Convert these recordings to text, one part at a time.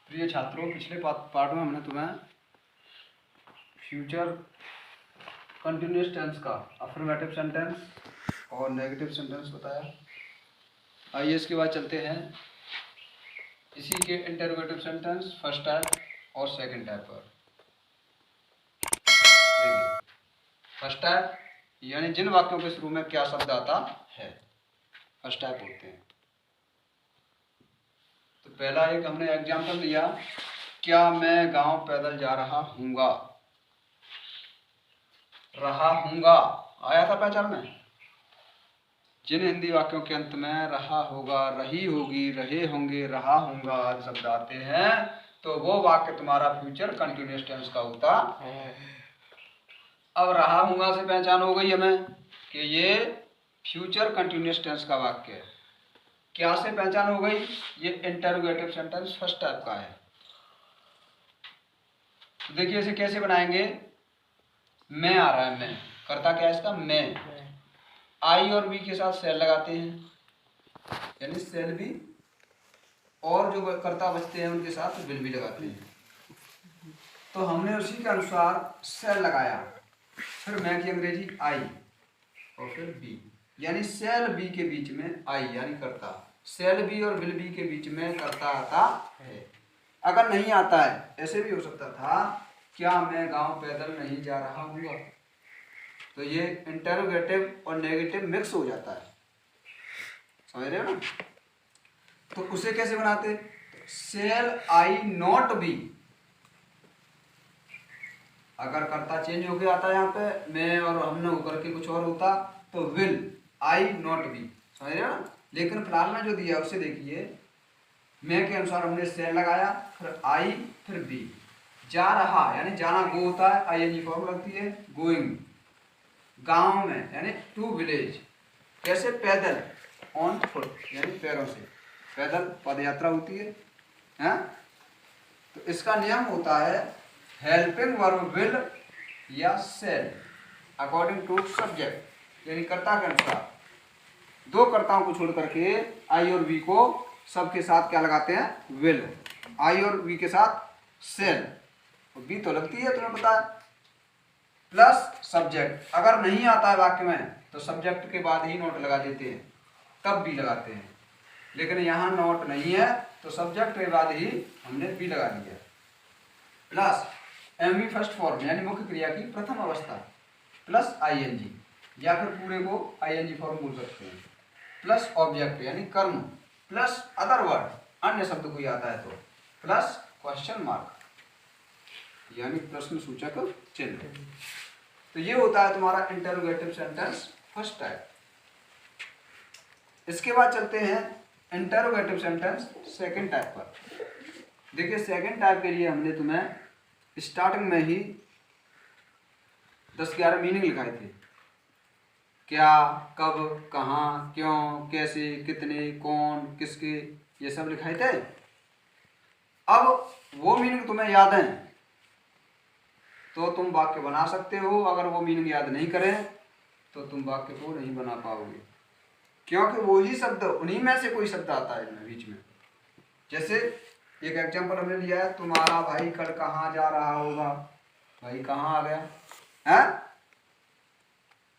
प्रिय छात्रों, पिछले पार्ट में हमने तुम्हें फ्यूचर कंटिन्यूअस टेंस का अफर्मेटिव सेंटेंस और नेगेटिव सेंटेंस बताया। आइए इसके बाद चलते हैं इसी के इंटरोगेटिव सेंटेंस फर्स्ट टाइप और सेकंड टाइप पर। देखिए, फर्स्ट टाइप यानी जिन वाक्यों के शुरू में क्या शब्द आता है, फर्स्ट टाइप होते हैं। तो पहला एक हमने एग्जाम्पल दिया, क्या मैं गांव पैदल जा रहा हूँगा। रहा हूँगा आया था पहचान में। जिन हिंदी वाक्यों के अंत में रहा होगा, रही होगी, रहे होंगे, रहा होगा आदि शब्द आते हैं तो वो वाक्य तुम्हारा फ्यूचर कंटिन्यूअस टेंस का होता है। अब रहा हूँगा से पहचान हो गई हमें कि ये फ्यूचर कंटिन्यूअस टेंस का वाक्य है। क्या से पहचान हो गई, ये इंटरोगेटिव सेंटेंस फर्स्ट टाइप का है। तो देखिए इसे कैसे बनाएंगे। मैं आ रहा है, मैं करता क्या है इसका, मैं। आई और बी के साथ सेल लगाते हैं, यानी सेल भी, और जो कर्ता बचते हैं उनके साथ विल भी लगाते हैं। तो हमने उसी के अनुसार सेल लगाया, फिर मैं की अंग्रेजी आई और फिर बी, यानी सेल बी के बीच में आई यानी कर्ता, सेल बी और विल बी के बीच में कर्ता आता है। अगर नहीं आता है, ऐसे भी हो सकता था, क्या मैं गांव पैदल नहीं जा रहा हूँ, तो ये इंटरोगेटिव और नेगेटिव मिक्स हो जाता है, समझ रहे हो ना। तो उसे कैसे बनाते, सेल आई नॉट बी, अगर कर्ता चेंज हो गया आता है यहाँ पे, मैं और हमने होकर के कुछ और होता तो विल आई नॉट बी, समझ रहे हो ना। लेकिन फिलहाल में जो दिया उसे देखिए, मैं के अनुसार हमने सेल लगाया, फिर आई फिर बी। जा रहा यानी जाना गो होता है, आईएनजी फॉर्म लगती है, गोइंग। गांव में यानी टू विलेज, कैसे, पैदल, ऑन फुट यानी पैरों से, पैदल पद यात्रा होती है। तो इसका नियम होता है हेल्पिंग वर्ब विल या सेल अकॉर्डिंग टू सब्जेक्ट, यानी कर्ता के अनुसार। दो कर्ताओं को छोड़ करके आई और बी को सबके साथ क्या लगाते हैं, विल। आई और बी के साथ सेल, बी तो लगती है तुम्हें पता है, प्लस सब्जेक्ट। अगर नहीं आता है वाक्य में तो सब्जेक्ट के बाद ही नोट लगा देते हैं, तब भी लगाते हैं। लेकिन यहाँ नोट नहीं है तो सब्जेक्ट के बाद ही हमने बी लगा दिया। प्लस एमवी फर्स्ट फॉर्म यानी मुख्य क्रिया की प्रथम अवस्था, प्लस आईएनजी, या फिर पूरे को आईएनजी फॉर्म बोल सकते हैं। प्लस ऑब्जेक्ट यानी कर्म, प्लस अदर वर्ड अन्य शब्द कोई आता है तो, प्लस क्वेश्चन मार्क यानी प्रश्न सूचक चिन्ह। तो ये होता है तुम्हारा इंटरोगेटिव सेंटेंस फर्स्ट टाइप। इसके बाद चलते हैं इंटरोगेटिव सेंटेंस सेकंड टाइप पर। देखिए सेकंड टाइप के लिए हमने तुम्हें स्टार्टिंग में ही 10-11 मीनिंग लिखाए थे, क्या, कब, कहाँ, क्यों, कैसे, कितने, कौन, किसके, ये सब लिखाए थे। अब वो मीनिंग तुम्हें याद है तो तुम वाक्य बना सकते हो, अगर वो मीनिंग याद नहीं करें तो तुम वाक्य को नहीं बना पाओगे, क्योंकि वो ही शब्द, उन्हीं में से कोई शब्द आता है इनमें बीच में। जैसे एक एग्जांपल हमने लिया है, तुम्हारा भाई कल कहाँ जा रहा होगा। भाई कहाँ आ गया है,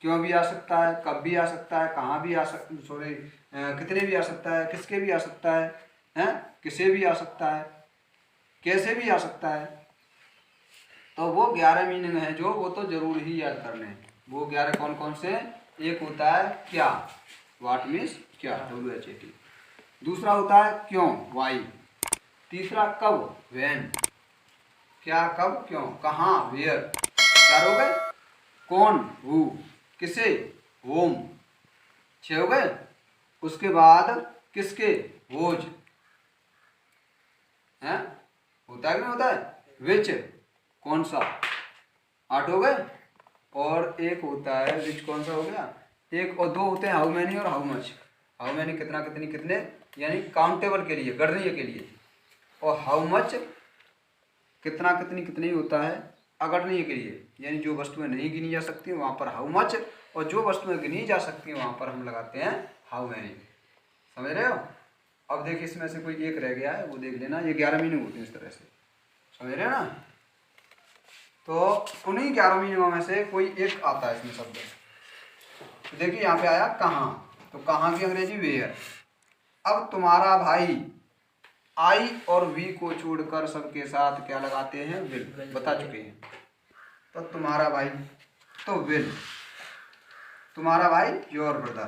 क्यों भी आ सकता है, कब भी आ सकता है, कहाँ भी आ सकता, सॉरी कितने भी आ सकता है, किसके भी आ सकता है, किसे भी आ सकता है, कैसे भी आ सकता है। तो वो 11 मीनिंग है जो वो तो जरूर ही याद करने हैं। वो 11 कौन कौन से, एक होता है क्या, व्हाट मीन्स क्या, WHAT। दूसरा होता है क्यों, वाई। तीसरा कब, व्हेन, क्या, कब, क्यों, कहाँ, वेयर। चार हो गए, कौन, हु, किसे, होम। 6 हो गए। उसके बाद किसके, व्होज, है, होता है कि नहीं होता है, विच, कौन सा। 8 हो गए। और एक होता है विच, कौन सा हो गया, एक। और 2 होते हैं हाउ मैनी और हाउ मच। हाउ मैनी कितना, कितनी, कितने, यानी काउंटेबल के लिए, गणनीय के लिए। और हाउ मच कितना, कितनी, कितनी होता है अगणनीय के लिए, यानी जो वस्तुएं नहीं गिनी जा सकती वहाँ पर हाउ मच, और जो वस्तुएं गिनी जा सकती हैं वहाँ पर हम लगाते हैं हाउ मैनी, समझ रहे हो। अब देखिए इसमें से कोई एक रह गया है, वो देख लेना। ये 11 मीनिंग होते हैं इस तरह से, समझ रहे हैं ना। तो उन्हीं 11 मीनिंगों में से कोई एक आता है इसमें शब्द। तो देखिए यहाँ पे आया कहाँ, तो कहाँ की अंग्रेजी वेयर। अब तुम्हारा भाई आई और वी को छोड़कर सबके साथ क्या लगाते हैं, विल, बता चुके हैं। तो तुम्हारा भाई तो विल, तुम्हारा भाई योर ब्रदर,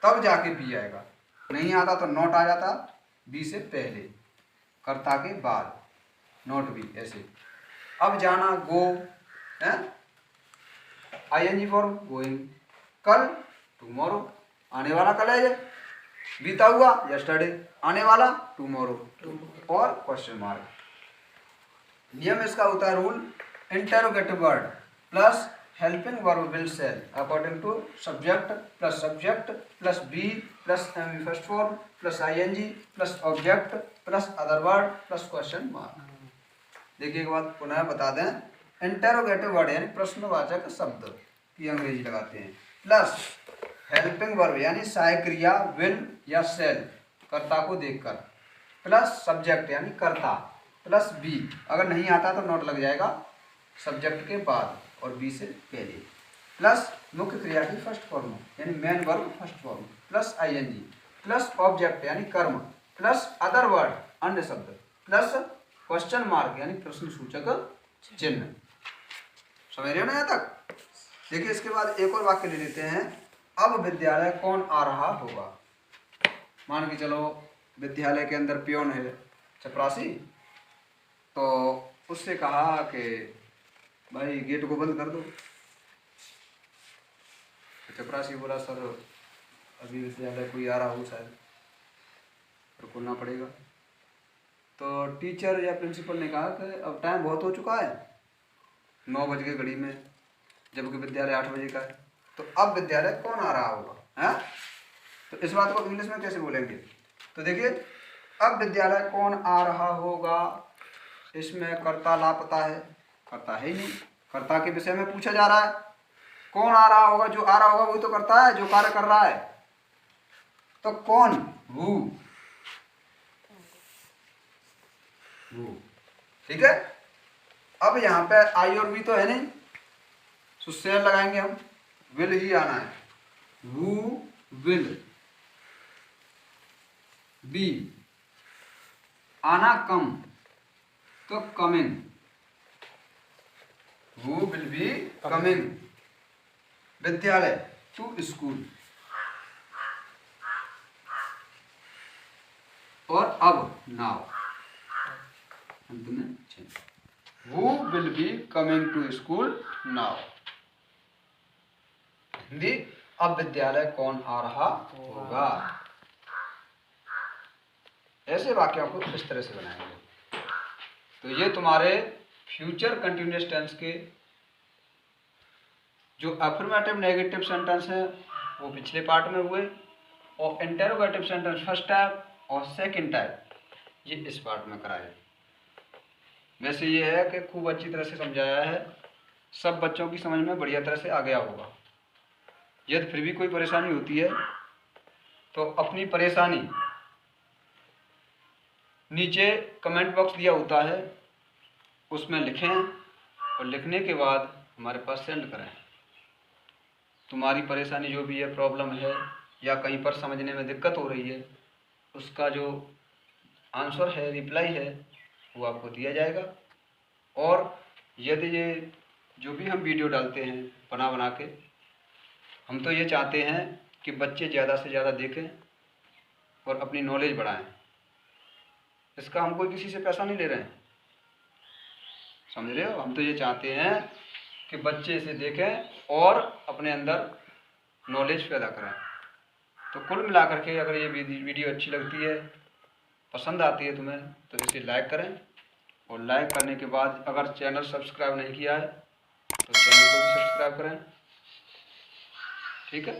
तब जाके बी आएगा। नहीं आता तो नॉट आ जाता, बी से पहले, कर्ता के बाद, नॉट बी, ऐसे। अब जाना गो है, आईएनजी फॉर्म गोइंग। कल टुमारो, आने वाला कल है, बीता हुआ यस्टरडे, आने वाला टुमारो, और क्वेश्चन मार्क। नियम इसका होता है rule, interrogative word plus helping verb will shall according to subject plus be plus M first form plus ING plus object plus other word plus question mark. देखिए एक बात पुनः बता दें, इंटरोगेटिव वर्ड यानी प्रश्नवाचक शब्द की अंग्रेजी लगाते हैं, प्लस हेल्पिंग वर्ब यानी सहायक क्रिया विल या सेल कर्ता को देखकर, प्लस सब्जेक्ट यानी कर्ता, प्लस बी, अगर नहीं आता तो नोट लग जाएगा सब्जेक्ट के बाद और बी से पहले, प्लस मुख्य क्रिया की फर्स्ट फॉर्म यानी main verb first form, plus ING, plus object यानी कर्म, प्लस अदर वर्ड अन्य शब्द, प्लस क्वेश्चन मार्क यानी प्रश्न सूचक चिन्ह। समझ रहे हो ना यहाँ तक। देखिए इसके बाद एक और वाक्य ले लेते हैं, अब विद्यालय कौन आ रहा होगा। मान के चलो विद्यालय के अंदर पियोन है चपरासी, तो उससे कहा कि भाई गेट को बंद कर दो। चपरासी बोला सर अभी विद्यालय कोई आ रहा हो शायद, तो खोलना पड़ेगा। तो टीचर या प्रिंसिपल ने कहा कि अब टाइम बहुत हो चुका है, 9 बज के घड़ी में, जबकि विद्यालय 8 बजे का है, तो अब विद्यालय कौन आ रहा होगा है। तो इस बात को इंग्लिश में कैसे बोलेंगे, तो देखिए अब विद्यालय कौन आ रहा होगा, इसमें कर्ता लापता है, कर्ता है ही नहीं, कर्ता के विषय में पूछा जा रहा है। कौन आ रहा होगा, जो आ रहा होगा वही तो कर्ता है जो कार्य कर रहा है, तो कौन, वो, ठीक है। अब यहाँ पे आई और बी तो है नहीं, तो सेल लगाएंगे हम, विल ही आना है, वो विल बी, आना कम तो कमिंग, वो विल बी कमिंग, विद्यालय टू स्कूल, और अब नाउ अंत में वो will be coming to school now. Hindi, अब विद्यालय कौन आ रहा होगा। ऐसे वाक्यों को इस तरह से बनाएंगे। तो ये तुम्हारे फ्यूचर कंटिन्यूअस टेंस के जो अफर्मेटिव नेगेटिव सेंटेंस हैं वो पिछले पार्ट में हुए, और इंटरोगेटिव सेंटेंस फर्स्ट टाइप और सेकंड टाइप ये इस पार्ट में कराए। वैसे ये है कि खूब अच्छी तरह से समझाया है, सब बच्चों की समझ में बढ़िया तरह से आ गया होगा। यदि फिर भी कोई परेशानी होती है तो अपनी परेशानी नीचे कमेंट बॉक्स दिया होता है उसमें लिखें, और लिखने के बाद हमारे पास सेंड करें। तुम्हारी परेशानी जो भी है, प्रॉब्लम है या कहीं पर समझने में दिक्कत हो रही है, उसका जो आंसर है, रिप्लाई है, वो आपको दिया जाएगा। और यदि ये जो भी हम वीडियो डालते हैं बना के, हम तो ये चाहते हैं कि बच्चे ज़्यादा से ज़्यादा देखें और अपनी नॉलेज बढ़ाएं। इसका हम कोई किसी से पैसा नहीं ले रहे हैं, समझ रहे हो। हम तो ये चाहते हैं कि बच्चे इसे देखें और अपने अंदर नॉलेज पैदा करें। तो कुल मिलाकर के अगर ये वीडियो अच्छी लगती है, पसंद आती है तुम्हें, तो इसे लाइक करें, और लाइक करने के बाद अगर चैनल सब्सक्राइब नहीं किया है तो चैनल को भी सब्सक्राइब करें, ठीक है।